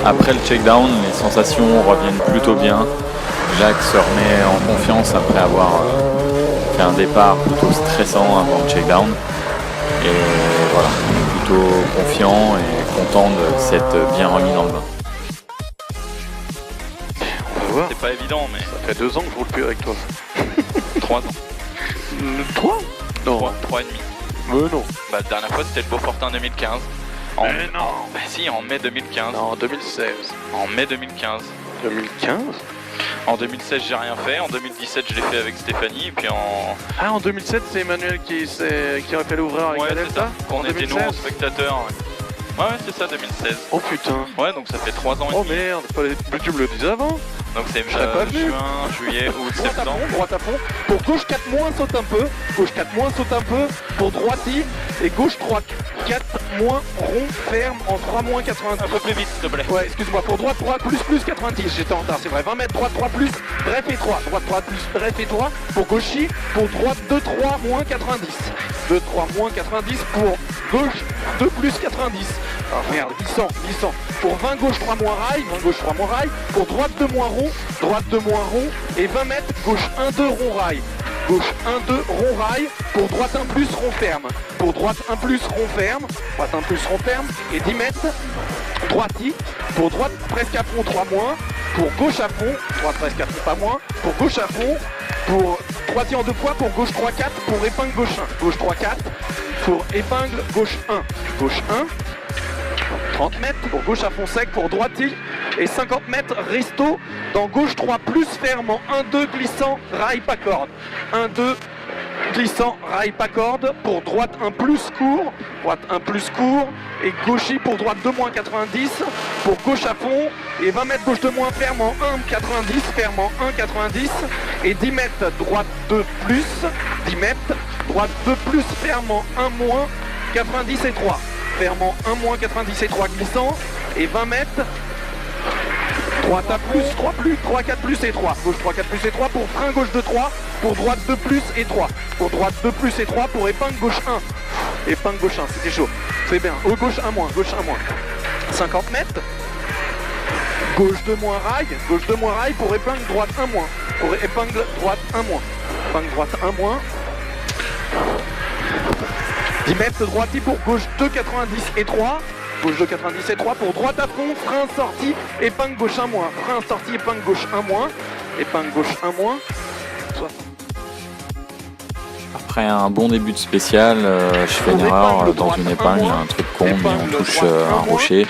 Après le check-down, les sensations reviennent plutôt bien. Jacques se remet en confiance après avoir fait un départ plutôt stressant avant le check-down. Et voilà, on est plutôt confiant et content de s'être bien remis dans le bain. C'est pas évident, mais... Ça fait 2 ans que je roule plus avec toi. 3 ans. 3 Non. 3 et demi. Non. Bah, la dernière fois, c'était le Beaufortin 2015. Mais non. Bah si, en mai 2015. Non, en 2016. En mai 2015. 2015 En 2016, j'ai rien fait. En 2017, je l'ai fait avec Stéphanie. Et puis en... Ah, en 2007, c'est Emmanuel qui aurait fait l'ouvrir avec Ouais, Adèle, c'est ça. Qu'on En était nous 2016. en spectateurs. Ouais, c'est ça, 2016. Oh putain. Ouais, donc ça fait 3 ans et Oh demi. merde, tu me le disais avant. Donc c'est Je serais pas venu. juin, juillet, août, Droite à septembre. fond, droite à fond. Pour gauche 4 moins, saute un peu. Gauche 4 moins, saute un peu. Pour droite, et gauche 3, 4 moins, rond, ferme, en 3 moins 90. Un peu plus vite, s'il te plaît. Ouais, excuse-moi, pour droite 3 plus 90, j'étais en retard, c'est vrai. 20 mètres, droite 3 plus, bref étroit. Droite 3 plus, bref étroit. Pour gauchis, pour droite 2, 3 moins 90. 2, 3 moins 90 pour gauche 2 plus 90. Ah merde, glissant. Pour 20 gauche 3 moins rail, 20 gauche 3 moins rail. Pour droite 2 moins rond, droite 2 moins rond. Et 20 mètres, gauche 1, 2 rond rail. Gauche 1, 2 rond rail. Pour droite 1 plus rond ferme. Pour droite 1 plus rond ferme. Droite 1 plus rond ferme. Et 10 mètres, droiti. Pour droite presque à fond 3 moins. Pour gauche à fond, droite presque à fond pas moins. Pour gauche à fond. Pour droitier en 2 fois. Pour gauche 3, 4. Pour épingle gauche 1. Gauche 3, 4. Pour épingle gauche 1. Gauche 1. 30 mètres pour gauche à fond sec pour droitier et 50 mètres resto dans gauche 3 plus ferme en 1-2 glissant rail pas corde. 1-2 glissant rail pas corde pour droite 1 plus court, droite 1 plus court et gauchis pour droite 2 moins 90 pour gauche à fond et 20 mètres gauche 2 moins ferme en 1,90 ferme en 1,90 et 10 mètres droite 2 plus 10 mètres droite 2 plus ferme en 1 moins 90 et 3. Fermant 1 moins 90 et 3 glissant et 20 mètres droite à plus, 3 plus, 3, 4 plus et 3 gauche 3, 4 plus et 3 pour frein gauche 2, 3 pour droite 2 plus et 3 pour droite 2 plus et 3 pour épingle gauche 1 épingle gauche 1, c'était chaud, c'est bien, gauche 1 moins, 50 mètres gauche 2 moins rail pour épingle droite 1 moins pour épingle droite 1 moins épingle droite 1 moins 10 mètres droitier pour gauche 2,90 et 3. Gauche 2,90 et 3 pour droite à fond, frein sortie, épingle gauche 1 moins. Frein sortie, épingle gauche 1 moins. Épingle gauche 1 moins. 60. Après un bon début de spécial, je fais une erreur dans une épingle, un truc con, mais on touche un rocher.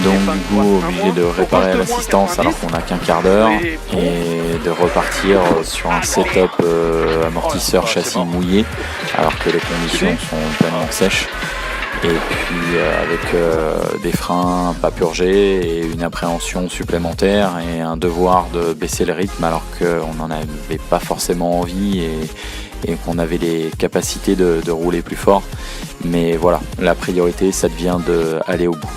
Donc du coup obligé de réparer à l'assistance alors qu'on n'a qu'un quart d'heure et de repartir sur un setup amortisseur châssis mouillé alors que les conditions sont pleinement sèches. Et puis avec des freins pas purgés et une appréhension supplémentaire et un devoir de baisser le rythme alors qu'on n'en avait pas forcément envie et qu'on avait les capacités de rouler plus fort. Mais voilà, la priorité ça devient d'aller au bout.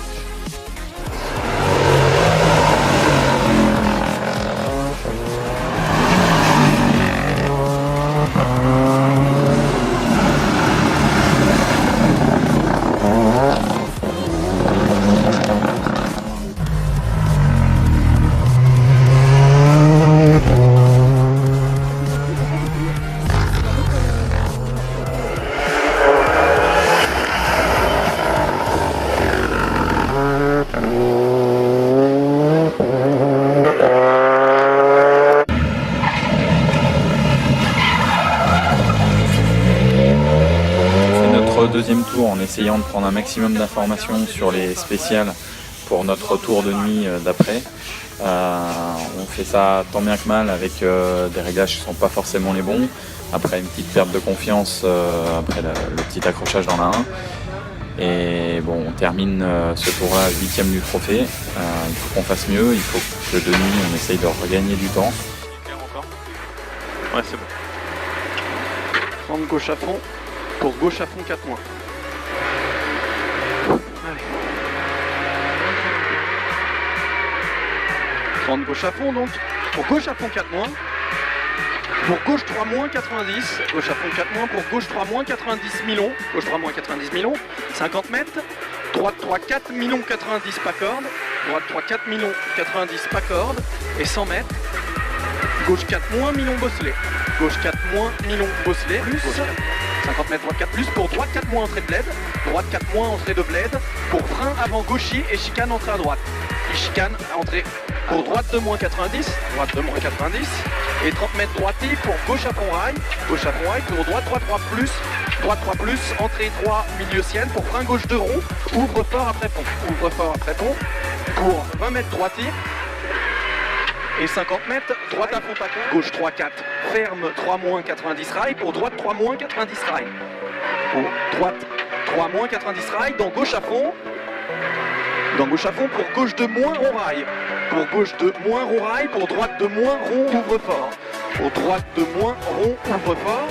Deuxième tour en essayant de prendre un maximum d'informations sur les spéciales pour notre tour de nuit d'après. On fait ça tant bien que mal avec des réglages qui ne sont pas forcément les bons, après une petite perte de confiance après le petit accrochage dans la 1. Et bon, on termine ce tour-là 8ème du trophée. Il faut qu'on fasse mieux, il faut que de nuit on essaye de regagner du temps. Ouais, c'est bon. Prendre gauche à fond. Pour gauche à fond 4 moins. Allez. Prendre gauche à fond donc. Pour gauche à fond 4 moins. Pour gauche 3 moins 90. Gauche à fond 4 moins. Pour gauche 3 moins 90 millions. Gauche 3 moins 90 millions. 50 mètres. Droite 3 4 millions 90 pas corde. droite 3, 4 millions 90, pas corde, et 100 mètres. Gauche 4 moins, million bosselet. Gauche 4 moins, million bosselet, plus 50 mètres, droite 4 plus, pour droite 4 moins, entrée de bled. Droite 4 moins, entrée de bled. Pour frein avant gauchis et chicane, entrée à droite. Et chicane, entrée pour droite 2 moins 90, droite 2 moins 90. Et 30 mètres droiti pour gauche à fond rail. Gauche à fond rail, pour droite 3 3 plus. Droite 3 plus, entrée 3, milieu ciel. Pour frein gauche 2 rond, ouvre fort après pont. Ouvre fort après pont. Pour 20 mètres droiti. Et 50 mètres, droite à fond paquet. Gauche 3 4, ferme 3 moins 90 rail. Pour droite 3 moins 90 rail. Pour droite 3 moins 90 rail. Dans gauche à fond. Dans gauche à fond pour gauche de moins rond rail. Pour gauche de moins rond rail. Pour droite de moins rond ouvre fort. Pour droite de moins rond ouvre fort.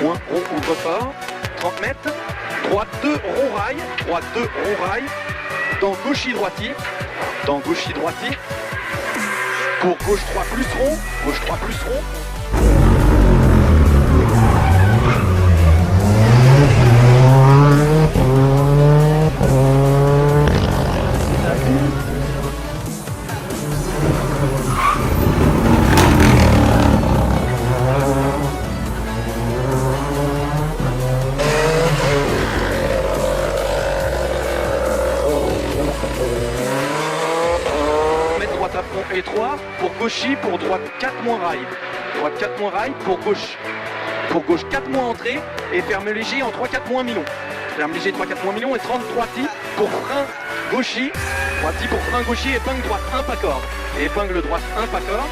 Moins rond ouvre fort. 30 mètres. Droite 2 rond rail. Droite 2 rond rail. Dans gauchis droiti. Dans gauchis droiti. Pour gauche 3 plus rond. Gauche 3 plus rond. Et 3 pour gauchis, pour droite 4 moins rail. Droite 4 moins rail, pour gauche 4 moins entrée et ferme léger en 3-4 moins millions. Ferme léger 3-4 moins millions et 33 ti pour frein gauchis. 3 ti pour frein gauchis, épingle droite 1 pas corde. Et épingle droite 1 pas corde.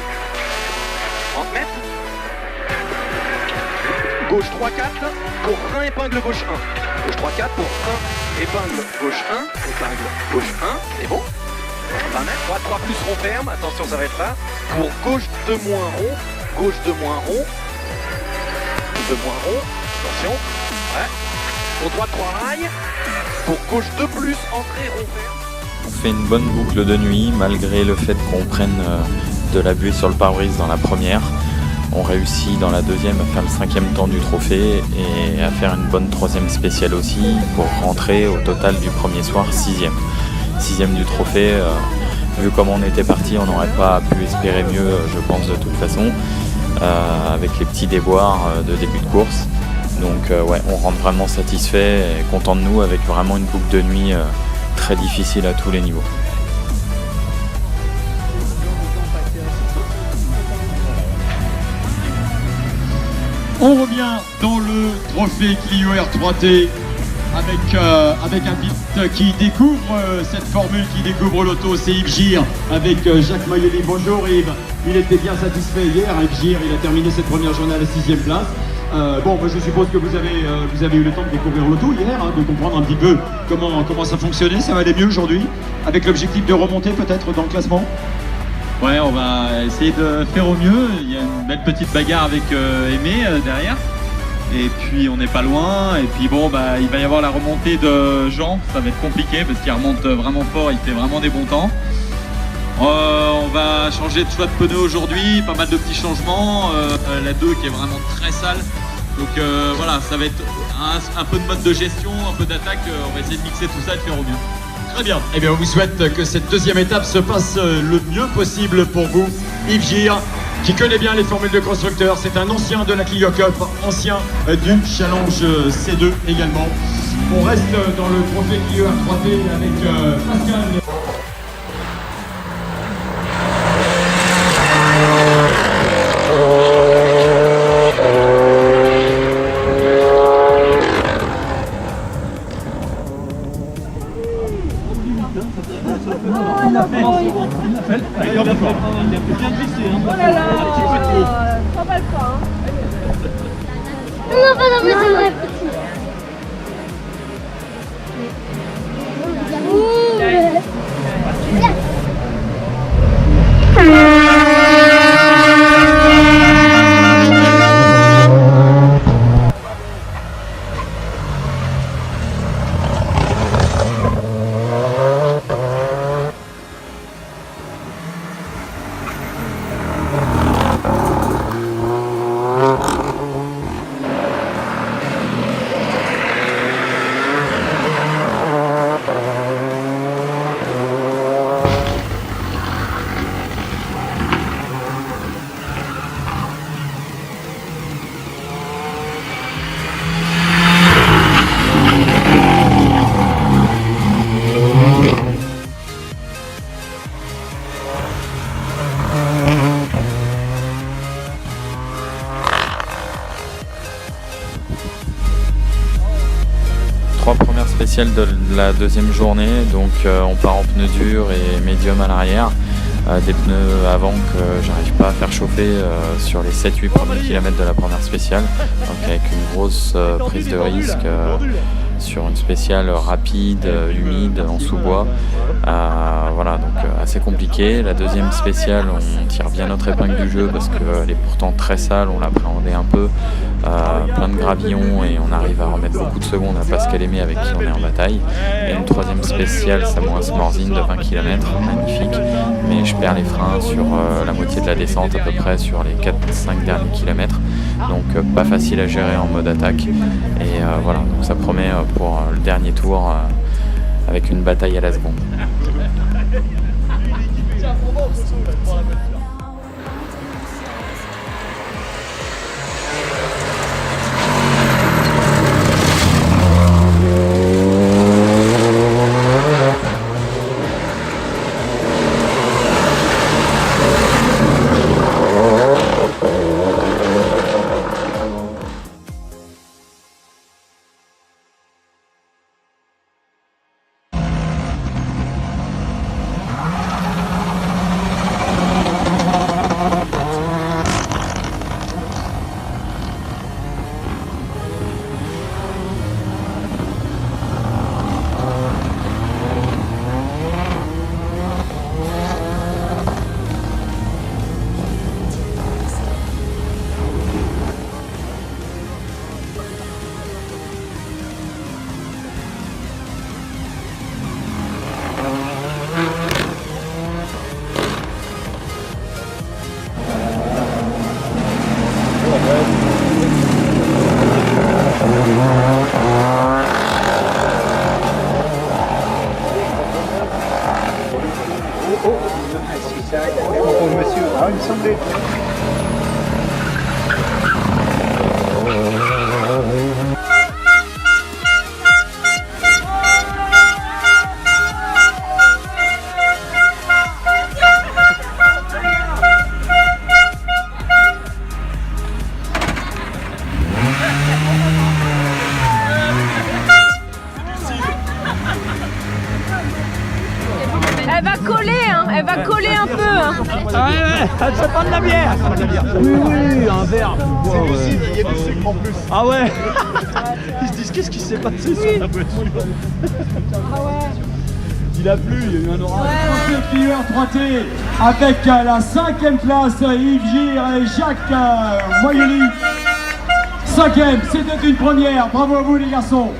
30 mètres. Gauche 3-4 pour frein épingle gauche 1. Gauche 3-4 pour frein épingle gauche 1. Épingle gauche 1, c'est bon. 20 mètres, droite 3 plus rond ferme, attention ça va être là. Pour gauche 2 moins rond, gauche 2 moins rond. 2 moins rond, attention. Ouais. Pour droite 3 rail. Pour gauche 2 plus, entrée rond ferme. On fait une bonne boucle de nuit, malgré le fait qu'on prenne de la buée sur le pare-brise dans la première. On réussit dans la deuxième à faire le 5e temps du trophée et à faire une bonne 3e spéciale aussi pour rentrer au total du premier soir 6e. 6e du trophée, vu comme on était parti, on n'aurait pas pu espérer mieux, je pense, de toute façon, avec les petits déboires de début de course. Donc ouais, on rentre vraiment satisfait et content de nous, avec vraiment une boucle de nuit très difficile à tous les niveaux. On revient dans le trophée Clio R3T avec un pilote qui découvre cette formule, qui découvre l'auto, c'est Yves Gir avec Jacques Maillely. Bonjour Yves, il était bien satisfait hier. Yves Gir, il a terminé cette première journée à la 6e place. Bon, je suppose que vous avez eu le temps de découvrir l'auto hier, de comprendre un petit peu comment ça fonctionnait. Ça va aller mieux aujourd'hui, avec l'objectif de remonter peut-être dans le classement. Ouais, on va essayer de faire au mieux. Il y a une belle petite bagarre avec Aimé derrière. Et puis on n'est pas loin. Et puis bon, bah, il va y avoir la remontée de Jean. Ça va être compliqué parce qu'il remonte vraiment fort. Il fait vraiment des bons temps. On va changer de choix de pneus aujourd'hui. Pas mal de petits changements. La 2 qui est vraiment très sale. Donc voilà, ça va être un peu de mode de gestion, un peu d'attaque. On va essayer de mixer tout ça et de faire au mieux. Très bien. Eh bien, on vous souhaite que cette deuxième étape se passe le mieux possible pour vous. Yves Gir, qui connaît bien les formules de constructeurs, c'est un ancien de la Clio Cup, ancien du Challenge C2 également. On reste dans le trophée Clio R3T avec Pascal. Trois premières spéciales de la deuxième journée, donc on part en pneus durs et médium à l'arrière, des pneus avant que j'arrive pas à faire chauffer sur les 7-8 premiers kilomètres de la première spéciale, donc avec une grosse prise de risque sur une spéciale rapide, humide, en sous-bois. Voilà, donc assez compliqué. La deuxième spéciale, on tire bien notre épingle du jeu parce qu'elle est pourtant très sale, on l'appréhendait un peu, plein de gravillons et on arrive à remettre beaucoup de secondes à Pascal Aimé avec qui on est en bataille. Et une troisième spéciale, Samoa-Smorzine de 20 km, magnifique, mais je perds les freins sur la moitié de la descente à peu près sur les 4-5 derniers kilomètres, donc pas facile à gérer en mode attaque. Et voilà, donc ça promet pour le dernier tour avec une bataille à la seconde. Elle va coller, hein, elle va coller un peu. Hein. Ah ouais, c'est pas de la bière. Oui, un verre. C'est possible, il y a du sucre en plus. Ah ouais. Ils se disent qu'est-ce qui s'est passé sur la voiture. Il a plu, il y a eu un orage. Clio 3T avec la 5e place, Yves Gir et Jacques Moyeli. 5e, c'était une première. Bravo à vous les garçons.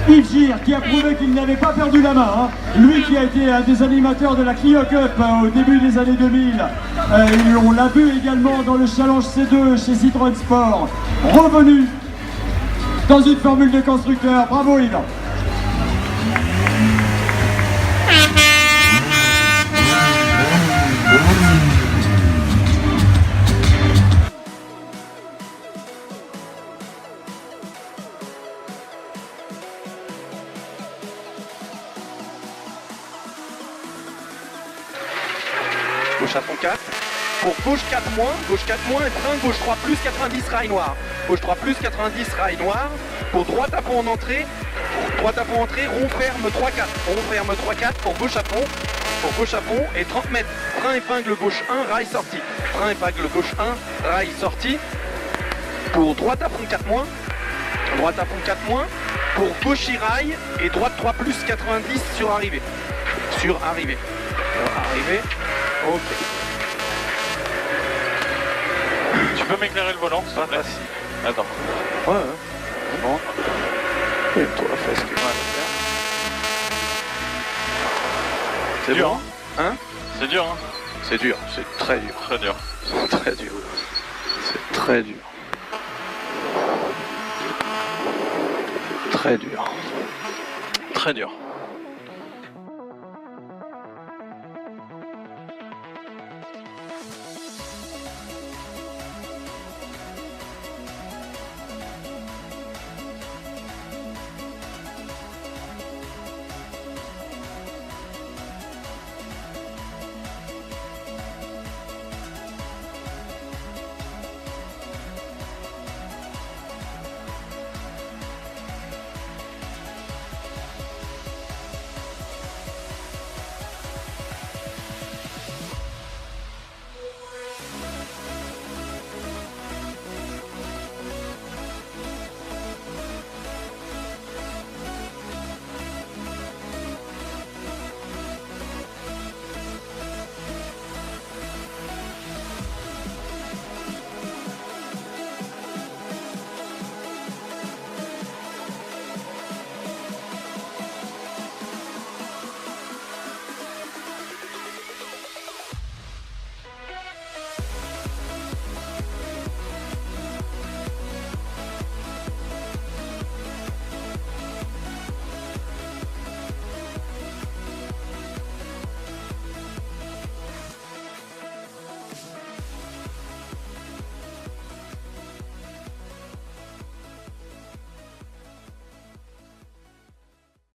Yves Gir qui a prouvé qu'il n'avait pas perdu la main, hein. Lui qui a été un des animateurs de la Clio Cup au début des années 2000, et on l'a vu également dans le Challenge C2 chez Citroën Sport, revenu dans une formule de constructeur. Bravo Yves. Gauche à fond 4, pour gauche 4 moins et frein, gauche 3 plus 90 rail noir. Gauche 3 plus 90 rail noir, pour droite à fond en entrée, rond ferme 3-4, rond ferme 3-4 pour gauche à fond et 30 mètres, frein épingle gauche 1, rail sorti, frein épingle gauche 1, rail sorti, pour droite à fond 4 moins, pour gauche rail et droite 3 plus 90 sur arrivée, ok. Tu peux m'éclairer le volant, ça va. Attends. Ouais. Bon. Et toi, fais ce que tu vas faire. C'est dur, hein? C'est dur, hein? C'est dur, c'est très dur. Très dur. C'est très dur. C'est très dur. Très dur. Très dur.